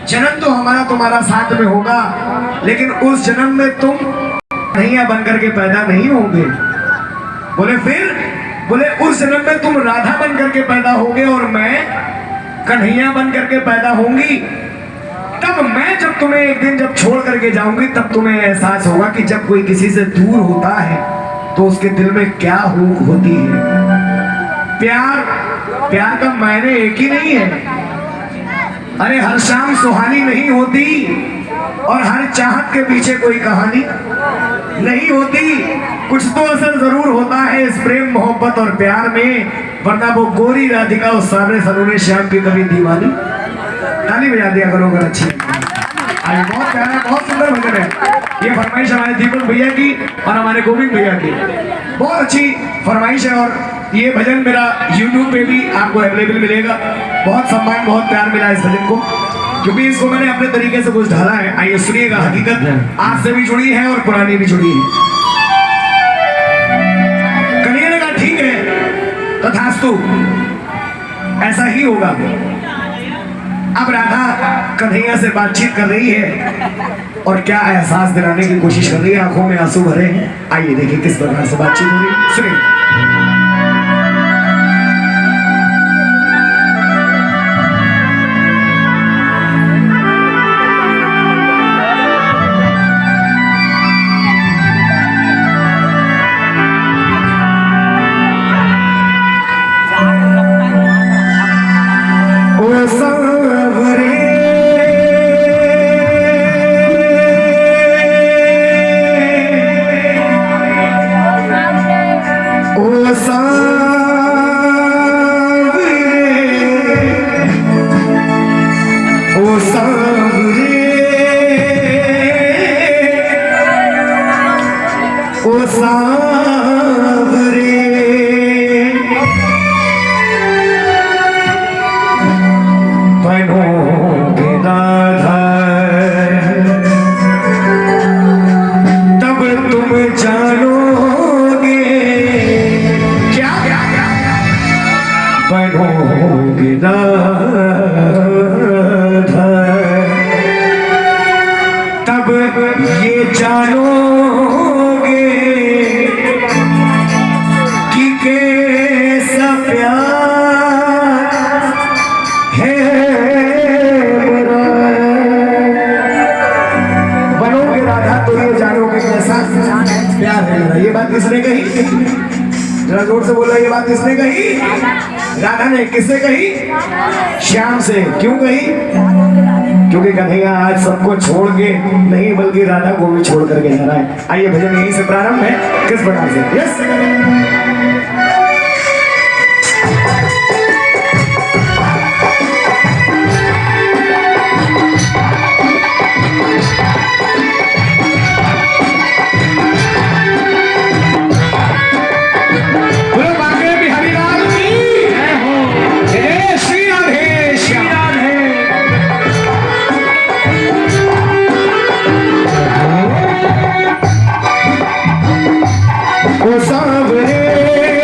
जन्म तो हमारा तुम्हारा साथ में होगा, लेकिन उस जन्म में तुम कन्हैया बनकर के पैदा नहीं होंगे। बोले फिर? बोले उस जन्म में तुम राधा बनकर के पैदा होगे और मैं कन्हैया बनकर के पैदा होंगी। तब मैं जब तुम्हें एक दिन जब छोड़ करके जाऊंगी, तब तुम्हें एहसास होगा कि जब कोई किसी से दूर होता है तो उसके दिल में क्या हुक होती है। प्यार का मायने एक ही नहीं है। अरे हर शाम सुहानी नहीं होती और हर चाहत के पीछे कोई कहानी नहीं होती। कुछ तो असर जरूर होता है इस प्रेम मोहब्बत और प्यार में, वरना वो गोरी राधिका उस सामने सलोने श्याम की कभी दीवानी। ताली बजा दिया करो अगर अच्छी। आज बहुत प्यारा, बहुत सुंदर भजन है। ये फरमाइश हमारे दीपक भैया की और हमारे गोविंद भैया की बहुत अच्छी फरमाइश है। और ये भजन मेरा YouTube पे भी आपको अवेलेबल मिलेगा। बहुत सम्मान, बहुत प्यार मिला इस भजन को, क्योंकि इसको मैंने अपने तरीके से कुछ ढाला है। आइए सुनिएगा। हकीकत आज से भी जुड़ी है और पुरानी भी जुड़ी है। कन्हैया ने कहा ठीक है, तथास्तु, ऐसा ही होगा। अब राधा कन्हैया से बातचीत कर रही है और क्या एहसास दिलाने की कोशिश कर रही है, आंखों में आंसू भरे हैं। आइए देखिए किस प्रकार से बातचीत हो रही है, सुनिए। तब ये जानोगे कि कैसा प्यार है मेरा। बनोगे राधा तो ये जानोगे कैसा प्यार है मेरा। ये बात किसने कही? जरा जोर से बोला, ये बात किसने कही? राधा ने। किससे कही? श्याम से। क्यों कही? क्योंकि कन्हैया आज सबको छोड़ के नहीं, बल्कि राधा को भी छोड़ करके जा रहा है। आइए भजन यहीं से प्रारंभ है। किस प्रकार से? यस। ओ सांवरे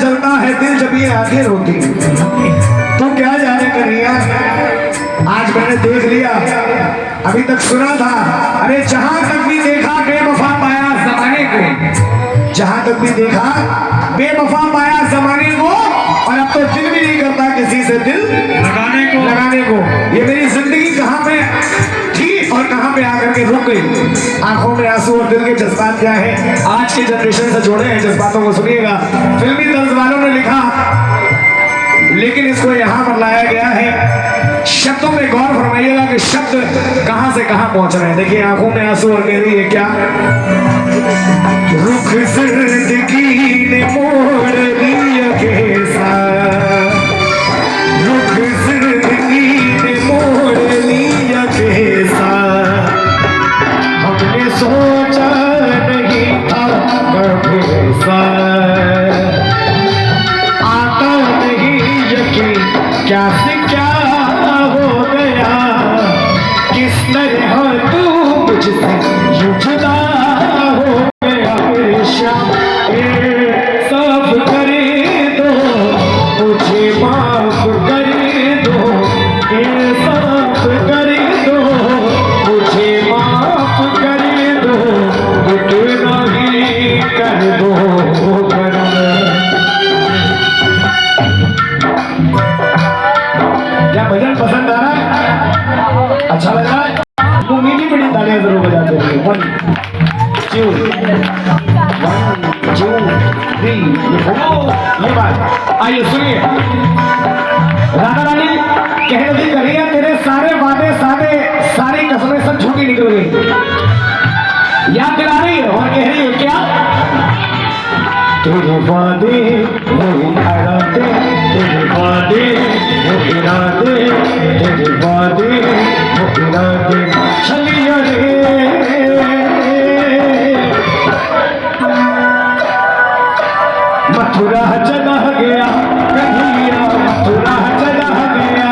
जलता है दिल जब ये आंखें रोती हैं। तो क्या जाने कन्हैया, आज मैंने देख लिया, अभी तक सुना था, अरे जहां तक भी देखा बेवफा पाया जमाने को, जहां तक भी देखा बेवफा पाया जमाने को, और अब तो दिल भी नहीं करता किसी से दिल लगाने को। ये मेरी जिंदगी कहाँ पे थी और कहाँ पे आकर के रुक गई। आंखों में आंसू और दिल के जज्बात क्या है, आज के जनरेशन से जोड़े हैं जज्बातों को। सुनिएगा, फिल्मी तर्ज वालों ने लिखा, लेकिन इसको यहाँ पर लाया गया है। शब्दों में गौर फरमाइएगा कि शब्द कहाँ से कहाँ पहुंच रहे हैं। देखिए, आंखों में आंसू और कह रही है क्या, रुख जिंदगी ने मोड़ दिया कैसा, रुख जिंदगी ने मोड़ लिया कैसा, हमने सोचा नहीं था कभी ऐसा, आता नहीं यकीन क्या से क्या हो गया, किस तरह तू मुझसे यूं जुदा हो गया। सब करे दो मुझे माफ कर दो, सब कर दो मुझे माफ कर दो, इतना ही कर दो क्या भजन पसंद आ रहा है, अच्छा लग रहा है तो मीठी बड़ी तालियां जरूर बजाते रहिए। 1 2 1 2 3 ये बात। आइए सुनिए, राधा रानी कह रही कन्हैया तेरे सारे वादे सारी कसमें सब झूठी निकल गई, याद दिला रही है और कह रही है क्या, तेरे वादे वो इरादे, तेरे वादे वो इरादे, तेरे वादे वो इरादे चलिए रे, मथुरा चला गया कन्हैया, मथुरा चला गया,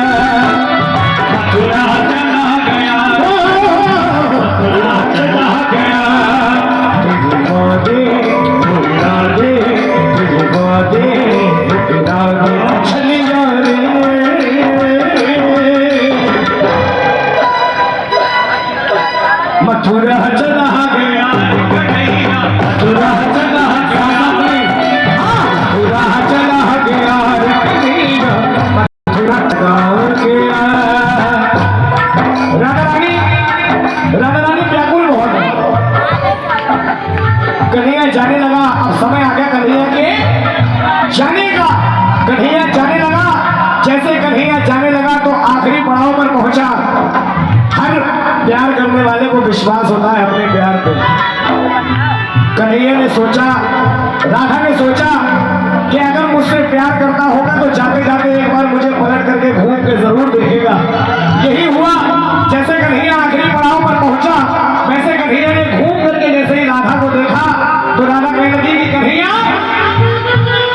मथुरा चला गया, मथुरा चला गया, तेरे वादे वो इरादे, तेरे वादे वो इरादे चलिए रे, मथुरा चला गया कन्हैया, मथुरा चला गया, मथुरा चला गया कन्हैया, मथुरा चला गया। राधा रानी व्याकुल बहुत है। कन्हैया जाने लगा, अब समय आ गया कन्हैया के जाने का। कन्हैया जाने लगा, जैसे कन्हैया जाने लगा तो आखिरी पड़ाव पर पहुंचा। हर प्यार करने वाले को विश्वास होता है अपने प्यार पे। कन्हैया ने सोचा, राधा ने सोचा कि अगर मुझसे प्यार करता होगा तो जाते जाते एक बार मुझे पलट करके घूम के जरूर देखेगा। यही हुआ, जैसे कन्हैया आखिरी पड़ाव पर पहुंचा वैसे कन्हैया ने घूम करके जैसे ही राधा को देखा तो राधा कहने लगी कि कन्हैया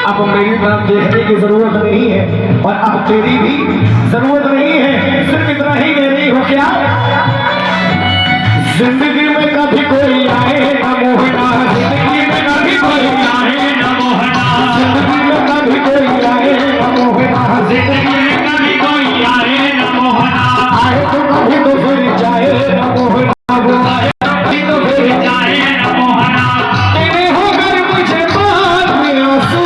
अब मेरी तरफ देखने की जरूरत नहीं है और अब तेरी भी जरूरत नहीं है, सिर्फ इतना ही कह रही हो क्या, जिंदगी में कभी कोई आए न मोहना, जिंदगी में कभी कोई आए न मोहना, जिंदगी में कभी कोई आए न मोहना, जिंदगी में कभी कोई आए न मोहना, आए तो कभी तो फिर जाए न मोहना, वो आए कभी तो फिर जाए न मोहना, तेरे हो घर मुझे बात में आंसू,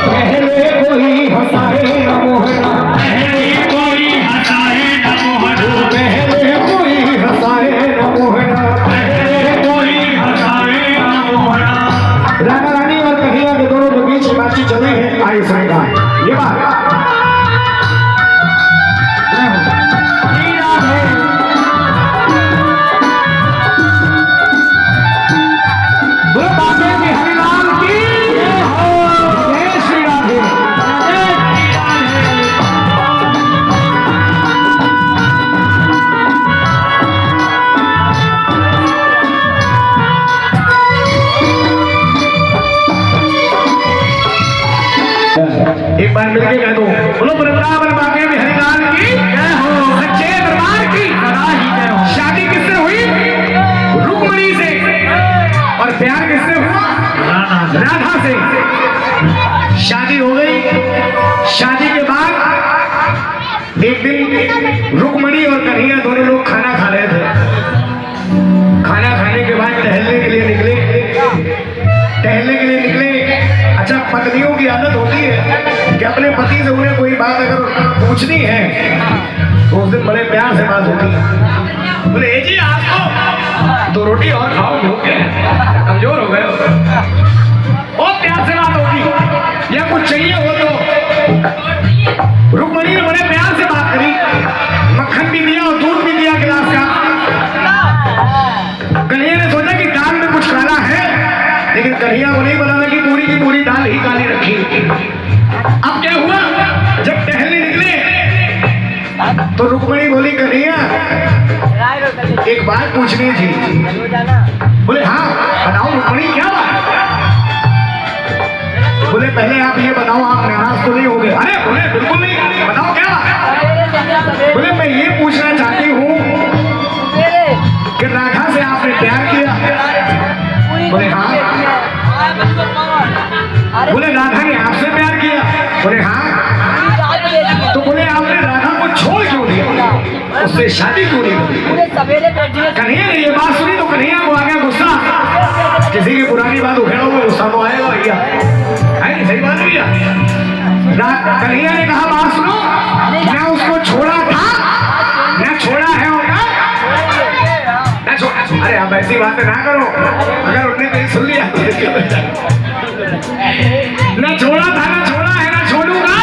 पहले कोई हंसाए न मोहना, पहले कोई हंसाए न मोहना, पहले कोई हंसाए न मोहना, पहले कोई हंसाए न मोहना। राधा रानी और कन्हैया के दोनों के बीच बातचीत चल रही है। आइए सुनेगा ये बात। एक बार मिलके कह दो, बोलो वृंदावन बाके में हरिलाल की जय हो, सच्चे दरबार की सदा ही जय हो। शादी किससे हुई? रुक्मणी से। और प्यार किससे हुआ? राधा से शादी हो गई। शादी के बाद एक दिन रुक्मणी और कन्हैया दोनों लोग खाना खा रहे थे। खाना खाने के बाद टहलने के लिए निकले। अच्छा, पत्नियों की आदत होती है कि अपने पति से उन्हें कोई बात अगर पूछनी है तो उस दिन बड़े प्यार से बात होती है। बोले जी आप तो रोटी और खाओ, कमजोर हो गए हो। और प्यार से बात होगी या कुछ चाहिए हो तो। रुक्मणी ने बड़े प्यार से बात करी, मक्खन भी दिया और दूध भी दिया गिलास का। कन्हैया ने सोचा कि दाल में कुछ काला है, लेकिन कन्हैया को नहीं बताना कि पूरी की पूरी दाल ही काली रखी। अब क्या हुआ, जब टहलने निकले तो रुक्मणी बोली कन्हैया एक बात पूछनी थी। बोले हाँ बताओ रुक्मणी क्या बात। बोले पहले आप ये बताओ आप नाराज तो नहीं हो गए। अरे बोले बिल्कुल नहीं, बताओ क्या बात। बोले मैं ये पूछना चाहती हूँ कि राधा से आपने प्यार किया। बोले हाँ। बोले राधा ने आपसे प्यार किया। बोले हाँ। तो बोले आपने राधा को छोड़ क्यों दिया, उससे शादी क्यों नहीं की। कन्हैया ने ये बात सुनी तो कन्हैया को आ गया गुस्सा। किसी की पुरानी बात उखेड़ो वो गुस्सा तो आएगा भैया, है सही बात भैया। कन्हैया ने कहा बात सुनो, ना उसको छोड़ा था ना छोड़ा है होगा। अरे आप ऐसी बातें ना करो, अगर उन्होंने कहीं सुन लिया ना छोड़ा था ना छोड़ा है ना छोड़ूंगा।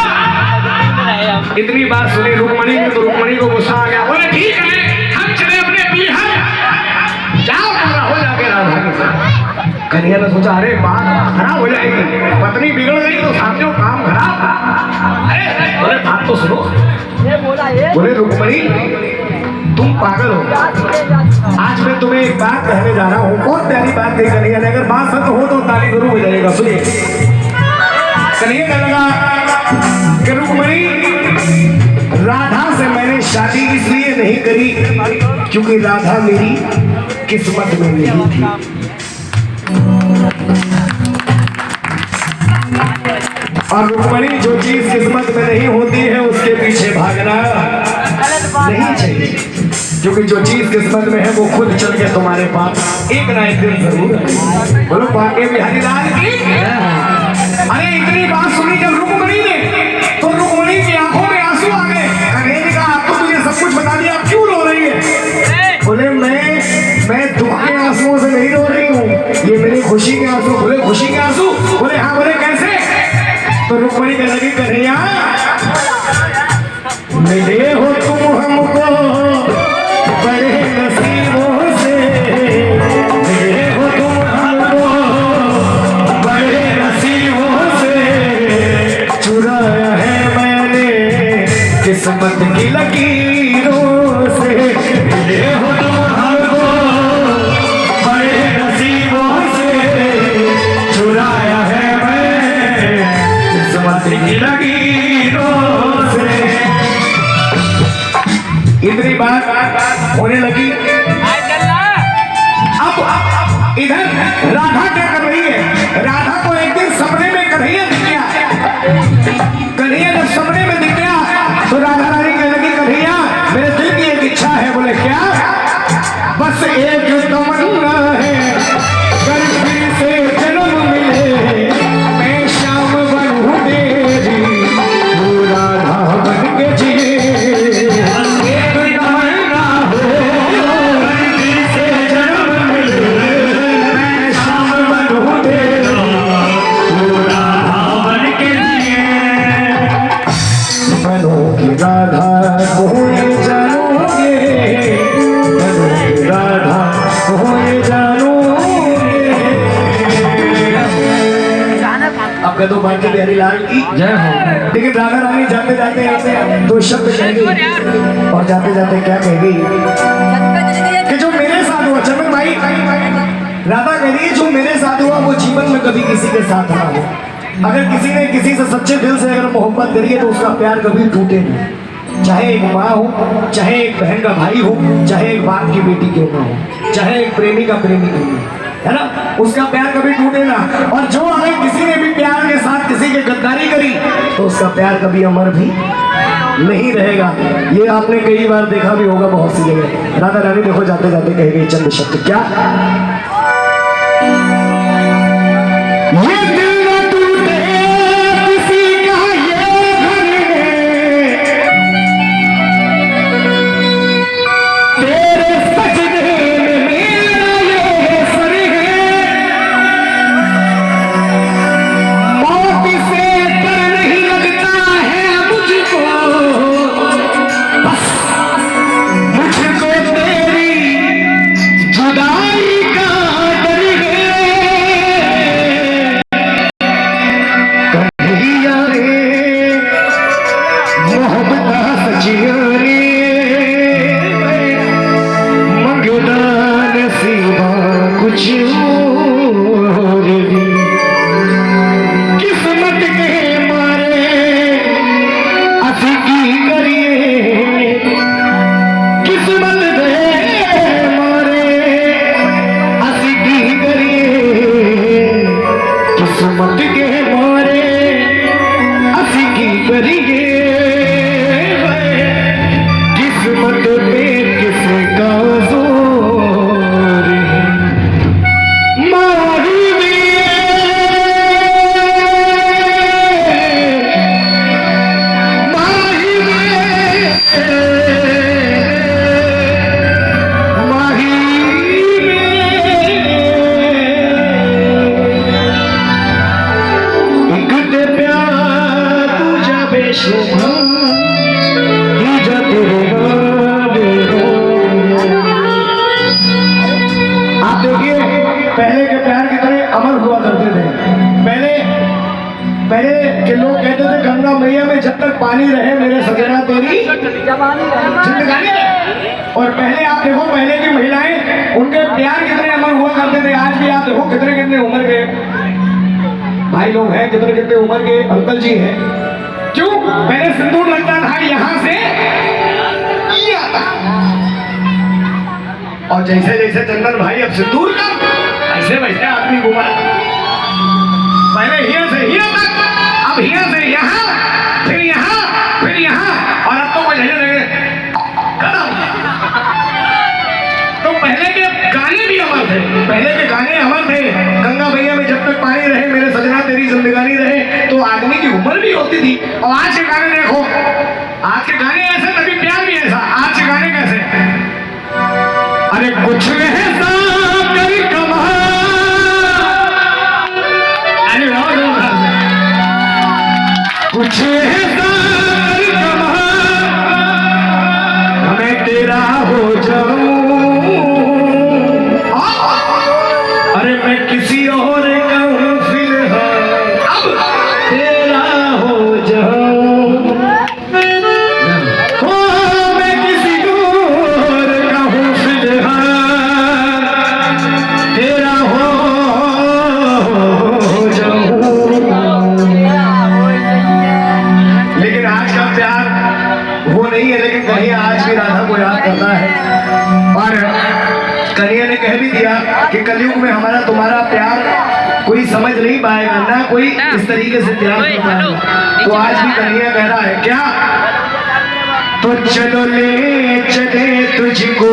इतनी बात सुनी रुक्मणी ने तो रुक्मणी को गुस्सा आ गया। बोले ठीक है हम चले अपने पीहर, जाओ पूरा हो जाके राधा के साथ। कन्हैया ने सोचा अरे बात खराब हो जाएगी, पत्नी बिगड़ गई तो समझो काम खराब। अरे बोले बात तो सुनो। बोले रुक्मणी तुम पागल हो, आज मैं तुम्हें एक बात कहने जा रहा हूँ। बहुत प्यारी बात थी कन्हैया ने, अगर बात सत्य हो तो ताली जरूर बजाएगा। सुनिए, कन्हैया कहने लगा कि रुक्मणी राधा से मैंने शादी इसलिए नहीं करी क्योंकि राधा मेरी किस्मत में नहीं थी। और रुक्मणी जो चीज किस्मत में नहीं होती है उसके पीछे भागना नहीं चाहिए, क्योंकि जो चीज किस्मत में है वो खुद चल के तुम्हारे पास एक ना एक दिन जरूर है। बोलो बाके बिहारी लाल की। अरे इतनी बात सुनी जब रुक्मणी ने तो रुक्मणी की आंखों में आंसू आ गए। कन्हैया ने कहा आपको तुझे सब कुछ बता दिया, आप क्यों रो रही है। बोले मैं दुख के आंसुओं से नहीं रो रही हूँ, ये मेरी खुशी के आंसू। बोले खुशी के आंसू। बोले हाँ। बोले कैसे। तो रुक्मणी कहने लगी कन्हैया मिले हो तुम हमको बड़े नसीबों से, मिले हो तुम हमको बड़े नसीबों से, चुराया है मैंने किस्मत की लकीरों से। मिले हो तुम हमको बड़े नसीबों से, चुराया है मैंने किस्मत की लकीरों से। इतनी बात होने लगी। अब इधर राधा क्या कर रही है, राधा को एक दिन सपने में कन्हैया दिख गया। कन्हैया जब सपने में दिख गया तो राधा रानी कहने लगी कन्हैया मेरे दिल की एक इच्छा है। बोले क्या। बस एक तमन्ना है कल फिर से जन्म मिले, मैं शाम बनूं तेरी तू राधा बन के जिए। तो बाकी बिहारी लाल की जय हो। लेकिन राधा रानी जाते जाते दो शब्द कहेगी और जाते जाते क्या कहेगी कि जो मेरे साथ हुआ। चमन भाई राधा कह रही है जो मेरे साथ हुआ वो जीवन में कभी किसी के साथ ना हो। अगर किसी ने किसी से सच्चे दिल से अगर मोहब्बत करी है तो उसका प्यार कभी टूटे नहीं। चाहे एक माँ हो, चाहे एक बहन का भाई हो, चाहे एक बाप की बेटी क्यों ना हो, चाहे एक प्रेमी का प्रेमी क्यों ना हो। है ना, उसका प्यार कभी टूटे ना। और जो अगर किसी ने भी प्यार के साथ किसी की गद्दारी करी तो उसका प्यार कभी अमर भी नहीं रहेगा। ये आपने कई बार देखा भी होगा बहुत सी जगह। राधा रानी देखो जाते जाते कह गई चंद शब्द, क्या ये दिल न टूटे किसी का ये घर है, तेरे सजदे में मेरा ये सर है, मौत से डर नहीं लगता है मुझको, बस मुझको तेरी जुदाई का डर है। कन्हैया रे मोहब्बत सचिया रे, मंगदा नसीबा कुछ और भी, किस्मत के मारे असी की करिए, किस्मत के मारे असी की करिए, किस्मत के मारे असी की करिए, किस्मत पे किसका जोर है, माही आप देखिए पहले के प्यार कितने अमर हुआ करते थे। पहले के लोग कहते थे गंगा मैया में जब तक पानी रहे मेरे सजना तेरी जिंदगानी रहे। और पहले आप देखो पहले की महिलाएं उनके प्यार कितने अमर हुआ करते थे। आज भी आप देखो कितने कितने उम्र के भाई लोग हैं, कितने कितने उम्र के अंकल जी हैं। क्यों? पहले सिंदूर लगता था यहाँ से ये आता, और जैसे जैसे चंदन भाई अब सिंदूर का ऐसे वैसे आदमी घुमा, पहले यहाँ से यहाँ तक, अब यहाँ से यहाँ, फिर यहाँ, फिर यहाँ, और अब तो कुछ ऐसे लगे तो पहले के गाने भी अमर थे। पहले के गाने अमर थे। गंगा मैया में जब तक पानी रहे मेरे सजना तेरी जिंदगानी रहे, तो आदमी की उम्र भी होती थी। और आज के गाने देखो, आज के गाने ऐसे, तभी प्यार भी ऐसा। आज के गाने कैसे, अरे कुछ ऐसा कर कमा, अरे कुछ ऐसा कर कमा, मैं तेरा हो जाऊं, अरे मैं किसी और का हूं फिलहाल, अब तेरा हो जाऊं, मैं किसी और का हूं फिलहाल, तेरा हो जाऊं। लेकिन आज का प्यार वो नहीं है। लेकिन कन्हैया आज भी राधा को याद करता है। और कन्हैया ने कह भी दिया कि कलयुग में हमारा तुम्हारा प्यार कोई समझ नहीं पाएगा, ना कोई इस तरीके से प्यार कर पाएगा। तो आज भी कन्हैया कह रहा है क्या, तो चलो ले चले तुझको